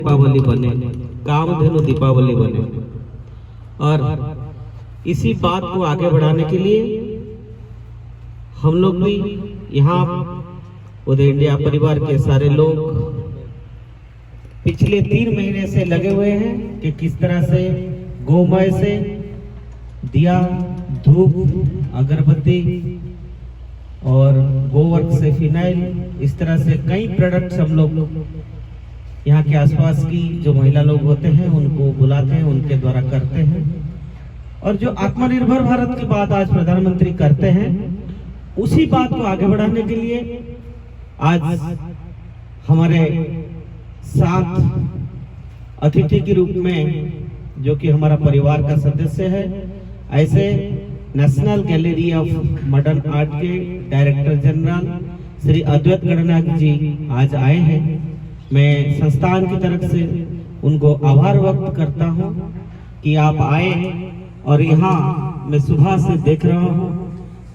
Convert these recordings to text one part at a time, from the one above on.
दीपावली बने, कामधेनु दीपावली बने। और इसी बात को आगे बढ़ाने के लिए हम लोग भी यहाँ उदय इंडिया परिवार के सारे लोग पिछले 3 महीने से लगे हुए हैं कि किस तरह से गोमय से दिया, धूप, अगरबत्ती और गोवर्क से फिनाइल, इस तरह से कई प्रोडक्ट्स हम लोग यहाँ के आसपास की जो महिला लोग होते हैं उनको बुलाते हैं, उनके द्वारा करते हैं। और जो आत्मनिर्भर भारत की बात आज प्रधानमंत्री करते हैं, उसी बात को आगे बढ़ाने के लिए आज हमारे साथ अतिथि के रूप में जो कि हमारा परिवार का सदस्य है, ऐसे national gallery of modern art के डायरेक्टर जनरल श्री अद्वैत गणनायक जी आज आए हैं। मैं संस्थान की तरफ से उनको आभार व्यक्त करता हूं कि आप आए। और यहाँ मैं सुबह से देख रहा हूँ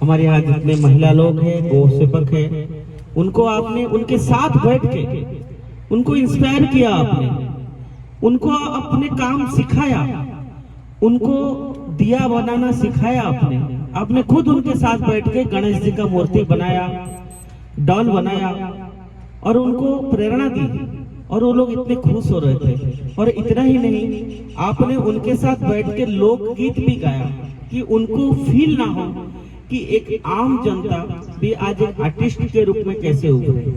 हमारे यहाँ जितने महिला लोग हैं, गौ सेवक हैं, उनको आपने उनके साथ बैठ के उनको इंस्पायर किया, आपने उनको अपने काम सिखाया, उनको दिया बनाना सिखाया, आपने खुद उनके साथ बैठ के गणेश जी का मूर्ति बनाया, डॉल बनाया और उनको प्रेरणा दी। और वो लोग इतने खुश हो रहे थे। और इतना ही नहीं, आपने उनके साथ बैठ के लोकगीत भी गाया कि उनको फील ना हो कि एक आम जनता भी आज एक आर्टिस्ट के रूप में कैसे उभरे।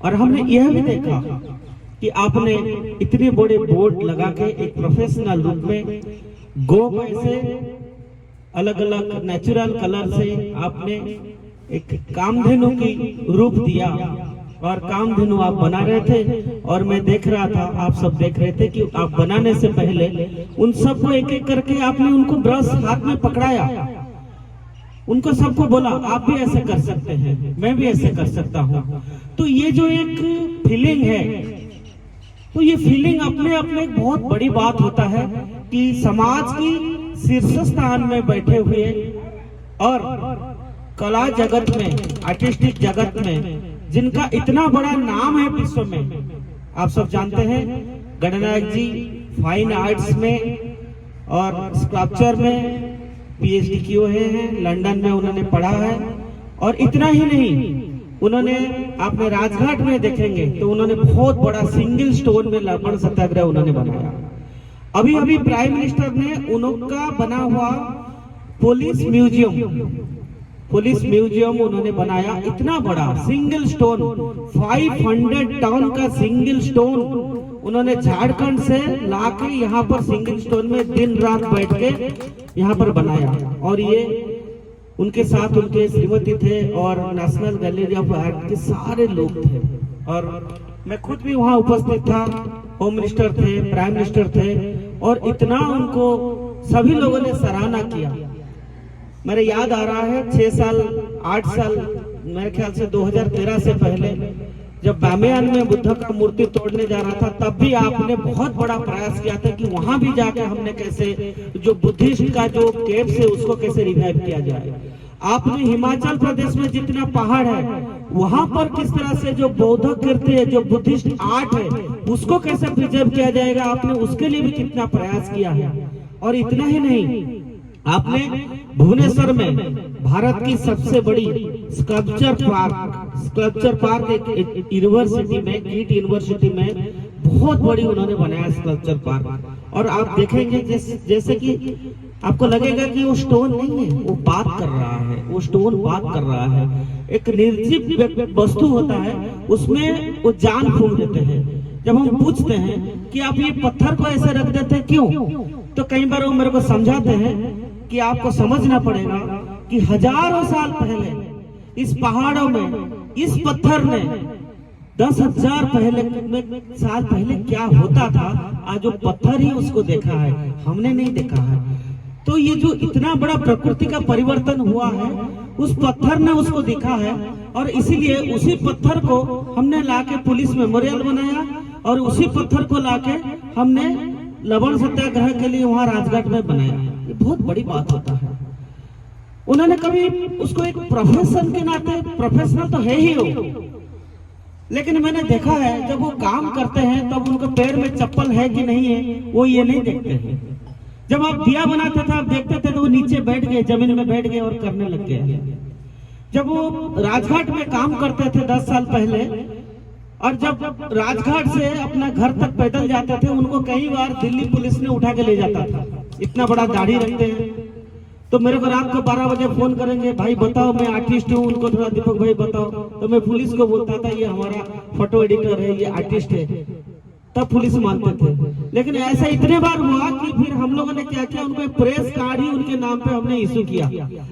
और हमने यह भी देखा कि आपने इतने बड़े बोर्ड लगा के एक प्रोफेशनल रूप में गोमय से अलग अलग नेचुरल कलर से आपने एक कामधेनु की रूप दिया और कामधेनु आप बना रहे थे। और मैं देख रहा था, आप सब देख रहे थे कि आप बनाने से पहले उन सबको एक एक करके आपने उनको ब्रश हाथ में पकड़ाया, उनको सबको बोला आप भी ऐसे कर सकते हैं, मैं भी ऐसे कर सकता हूँ। तो ये जो एक फीलिंग है, तो ये फीलिंग अपने अपने एक बहुत बड़ी बात होता है कि समाज की शीर्ष स्थान में बैठे हुए और कला जगत में, आर्टिस्टिक जगत में जिनका इतना बड़ा नाम है विश्व में, आप सब जानते हैं गणनायक जी फाइन आर्ट्स में और स्कल्पचर में पीएचडी किए हुए हैं, लंदन में उन्होंने पढ़ा है। और इतना ही नहीं, उन्होंने आपने राजघाट में देखेंगे तो उन्होंने बहुत बड़ा सिंगल स्टोन में लवण सत्याग्रह उन्होंने बनाया। अभी अभी प्राइम मिनिस्टर ने उनका बना हुआ पुलिस म्यूजियम उन्होंने बनाया, इतना बड़ा सिंगल स्टोन 500 टन का सिंगल स्टोन उन्होंने झारखंड से लाके यहाँ पर सिंगल स्टोन में दिन रात बैठ के यहाँ पर बनाया। और ये उनके साथ उनके श्रीमती थे और नेशनल गैलरी ऑफ आर्ट के सारे लोग थे। और मैं खुद भी वहाँ उपस्थित था, होम मिनिस्टर थे, प्राइम मिनिस्टर थे, और इतना उनको सभी लोगों ने सराहना किया। मेरे याद आ रहा है 6 साल 8 साल मेरे ख्याल से 2013 से पहले जब बामियान में बुद्ध का मूर्ति तोड़ने जा रहा था, तब भी आपने बहुत बड़ा प्रयास किया था कि वहां भी जाके हमने कैसे जो बुद्धिस्ट का जो केव्स है उसको कैसे रिवाइव किया जाए। आपने हिमाचल प्रदेश में जितना पहाड़ है वहां पर किस तरह से जो बौद्ध कीर्ति है, जो बुद्धिस्ट आर्ट है, उसको कैसे प्रिजर्व किया जाएगा, आपने उसके लिए भी कितना प्रयास किया है। और इतना ही नहीं, आपने भुवनेश्वर में भारत की सबसे बड़ी स्कल्पचर पार्क एक यूनिवर्सिटी में, कीट यूनिवर्सिटी में बहुत बड़ी उन्होंने बनाया स्कल्पचर पार्क। और आप देखेंगे जैसे कि आपको लगेगा कि वो स्टोन नहीं है, वो बात कर रहा है, वो स्टोन बात कर रहा है। एक निर्जीव वस्तु होता है, उसमें वो जान फूंक देते हैं। जब हम पूछते हैं कि आप ये पत्थर को ऐसे रख देते हैं क्यों, तो कई बार वो मेरे को समझाते हैं कि आपको समझना पड़ेगा कि हजारों साल पहले इस पहाड़ों में इस पत्थर ने 10,000 साल पहले क्या होता था, आज वो पत्थर ही उसको देखा है, हमने नहीं देखा है। तो ये जो इतना बड़ा प्रकृति का परिवर्तन हुआ है, उस पत्थर ने उसको देखा है। और इसीलिए उसी पत्थर को हमने लाके पुलिस मेमोरियल बनाया और उसी पत्थर को लाके हमने लवण सत्याग्रह के लिए वहां राजघाट में बनाया। ये बहुत बड़ी बात होता है। उन्होंने कभी उसको एक प्रोफेशन के नाते, प्रोफेशनल तो है ही हो, लेकिन मैंने देखा है जब वो काम करते हैं तब उनके पैर में चप्पल है कि नहीं है वो ये नहीं देखते हैं। जब आप दिया बनाते थे आप देखते थे तो वो नीचे बैठ गए, जमीन में बैठ गए और करने लग गए। जब वो राजघाट में काम करते थे 10 साल पहले, और जब राजघाट से अपना घर तक पैदल जाते थे, उनको कई बार दिल्ली पुलिस ने उठा के ले जाता था। इतना बड़ा दाढ़ी रखते हैं। तो मेरे को रात को 12 बजे फोन करेंगे, भाई बताओ मैं आर्टिस्ट हूँ, उनको थोड़ा दीपक भाई बताओ। तो मैं पुलिस को बोलता था ये हमारा फोटो एडिटर है, ये आर्टिस्ट है, तब पुलिस मानते थे। लेकिन ऐसा इतने बार हुआ कि फिर हम लोगों ने क्या किया, उनको प्रेस कार्ड ही उनके नाम पे हमने इशू किया,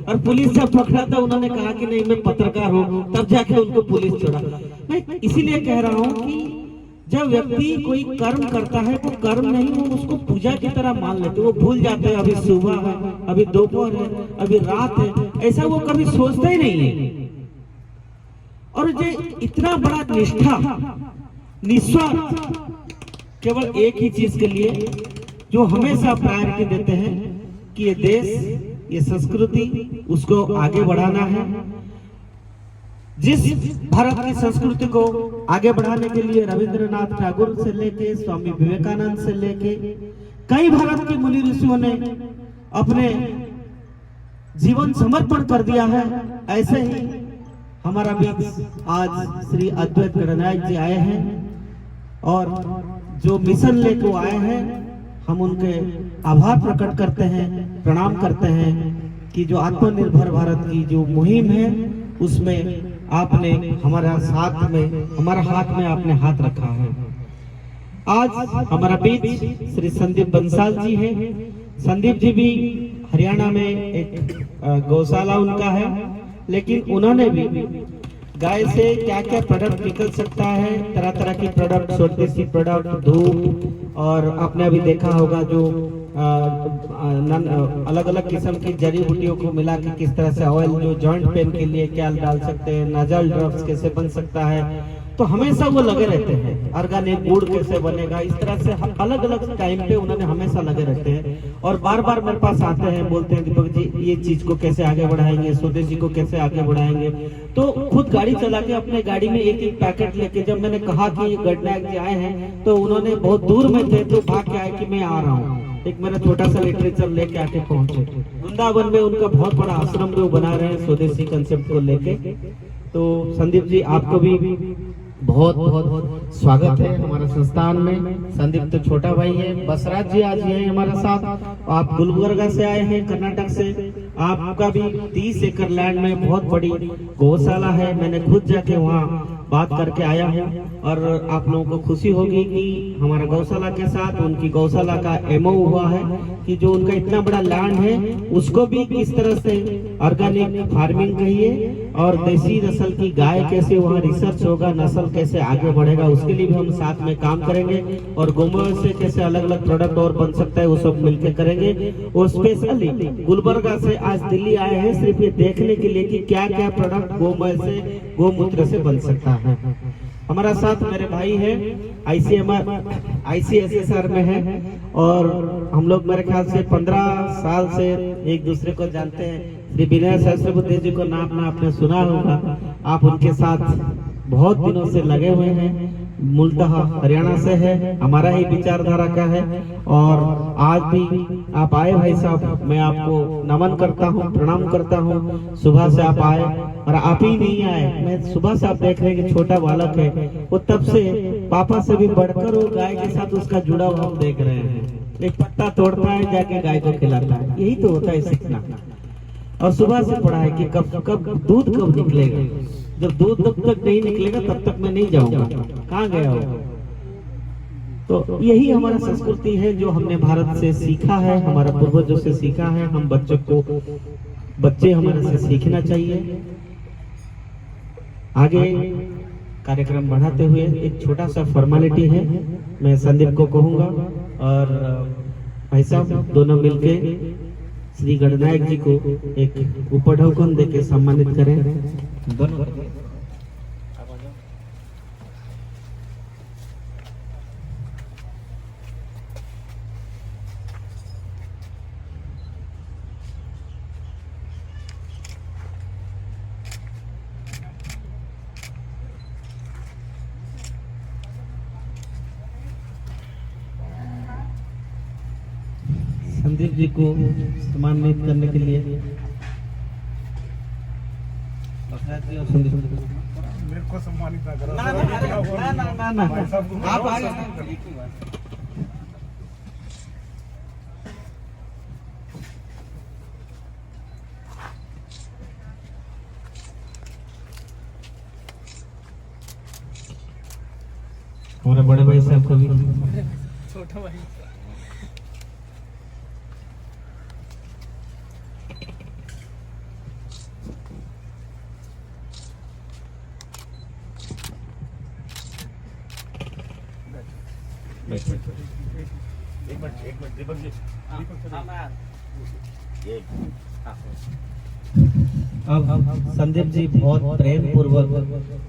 और पुलिस जब पकड़ा था उन्होंने कहा कि नहीं मैं पत्रकार हूँ, तब जाके उनको पुलिस छोड़ा। मैं इसीलिए कह रहा हूँ कि जब व्यक्ति कोई कर्म करता है वो कर्म नहीं, वो उसको पूजा की तरह मान लेते, वो भूल जाते हैं अभी सुबह है, अभी दोपहर है, अभी रात है, ऐसा वो कभी सोचते ही नहीं है। और जो इतना बड़ा निष्ठा, निस्वार्थ, केवल एक ही चीज के लिए जो हमेशा प्रायोरिटी देते हैं कि ये देश, ये संस्कृति, उसको आगे बढ़ाना है। जिस भारत की संस्कृति को आगे बढ़ाने के लिए रविंद्रनाथ टैगोर से लेके स्वामी विवेकानंद से लेके कई भारत के मुनि ऋषियों ने अपने जीवन समर्पण कर दिया है, ऐसे ही हमारा बीच आज श्री अद्वैत गणनायक जी आए हैं और जो मिशन लेकर आए हैं, हम उनके आभार प्रकट करते हैं, प्रणाम करते हैं कि जो आत्मनिर्भर भारत की जो मुहिम है उसमें आपने हमारा हाथ में आपने हाथ रखा है। आज हमारा बीच श्री संदीप बंसाल जी हैं। संदीप जी भी हरियाणा में एक गौशाला उनका है, लेकिन उन्होंने भी गाय से क्या क्या प्रोडक्ट निकल सकता है, तरह तरह की प्रोडक्ट, स्वदेशी प्रोडक्ट, धूप, और आपने अभी देखा होगा जो अलग अलग किस्म की जड़ी बूटियों को मिला के किस तरह से ऑयल, जो जॉइंट पेन के लिए क्या डाल सकते हैं, नाजल ड्रग्स कैसे बन सकता है, तो हमेशा वो लगे रहते हैं। ऑर्गेनिक गुड़ कैसे बनेगा, इस तरह से अलग अलग टाइम पे उन्होंने हमेशा लगे रहते हैं और बार बार मेरे पास आते हैं, बोलते हैं दीपक जी ये चीज को कैसे आगे बढ़ाएंगे, स्वदेशी को कैसे आगे बढ़ाएंगे। तो खुद गाड़ी चला के अपने गाड़ी में एक एक पैकेट लेके, जब मैंने कहा कि गणनायक जी आए हैं तो उन्होंने बहुत दूर में थे तो भाग के आए कि मैं आ रहा हूँ, एक मेरा छोटा सा लिटरेचर लेके आके पहुंचे। वृंदावन में उनका बहुत बड़ा आश्रम जो बना रहे हैं स्वदेशी कंसेप्ट को लेके। तो संदीप जी आपको भी बहुत बहुत स्वागत है हमारे संस्थान में। संदीप तो छोटा भाई है। बसराज जी आज हैं हमारे साथ, आप गुलबर्गा से आए हैं, कर्नाटक से। आपका भी 30 एकड़ लैंड में बहुत बड़ी गौशाला है, मैंने खुद जाके वहाँ बात करके आया हूँ और आप लोगों को खुशी होगी कि हमारा गौशाला के साथ उनकी गौशाला का एमओ हुआ है कि जो उनका इतना बड़ा लैंड है उसको भी किस तरह से ऑर्गेनिक फार्मिंग कहिए और देसी नस्ल की गाय कैसे वहाँ रिसर्च होगा, नस्ल कैसे आगे बढ़ेगा, उसके लिए भी हम साथ में काम करेंगे और गोमय से कैसे अलग अलग प्रोडक्ट और बन सकता है वो सब मिलकर करेंगे। और स्पेशली गुलबर्गा से आज दिल्ली आए हैं सिर्फ ये देखने के लिए कि क्या क्या प्रोडक्ट गोमय से, गोमूत्र से बन सकता है। हमारा साथ मेरे भाई है ICSSR में है और हम लोग मेरे ख्याल से 15 साल से एक दूसरे को जानते हैं। श्री विनय सहस्त्रबुद्धे जी को नाम आपने सुना होगा, आप उनके साथ बहुत दिनों से लगे हुए हैं। मूलतः हरियाणा से है, हमारा ही विचारधारा का है और आज भी आप आए भाई साहब, मैं आपको नमन करता हूँ, प्रणाम करता हूँ। सुबह से आप आए और आप ही नहीं आए, मैं सुबह से आप देख रहे हैं कि छोटा बालक है, वो तब से पापा से भी बढ़कर वो गाय के साथ उसका जुड़ाव हम देख रहे हैं। एक पत्ता तोड़ता है जाके गाय को खिलाता है, यही तो होता है सीखना। और सुबह से पढ़ा है कि कब दूध कब निकलेगा, जब दूध तब तक नहीं निकलेगा तब तक मैं नहीं जाऊंगा, कहाँ गया हो। तो यही हमारा संस्कृति है जो हमने भारत से सीखा है, हमारा पूर्वजों से सीखा है। हम बच्चे हमारे से सीखना चाहिए। आगे कार्यक्रम बढ़ाते हुए एक छोटा सा फॉर्मेलिटी है, मैं संदीप को कहूंगा और भाई साहब दोनों मिलके श्री गणनायक जी को एक उपढ़ौकन देके सम्मानित करें। दोनों संदीप जी को सम्मानित करने के लिए मेरे को सम्मानित ना करो। ना आप आगे हमारे बड़े भाई साहब को भी छोटा भाई एक मिनट दीपक जी अब संदीप जी बहुत प्रेम पूर्वक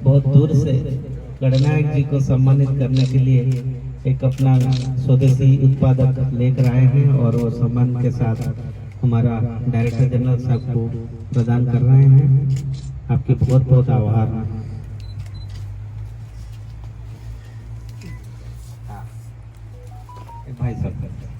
बहुत दूर से गणनायक जी को सम्मानित करने के लिए एक अपना स्वदेशी उत्पादक लेकर आए हैं और वो सम्मान के साथ हमारा डायरेक्टर जनरल साहब को प्रदान कर रहे हैं। आपके बहुत बहुत आभार। भाई साहब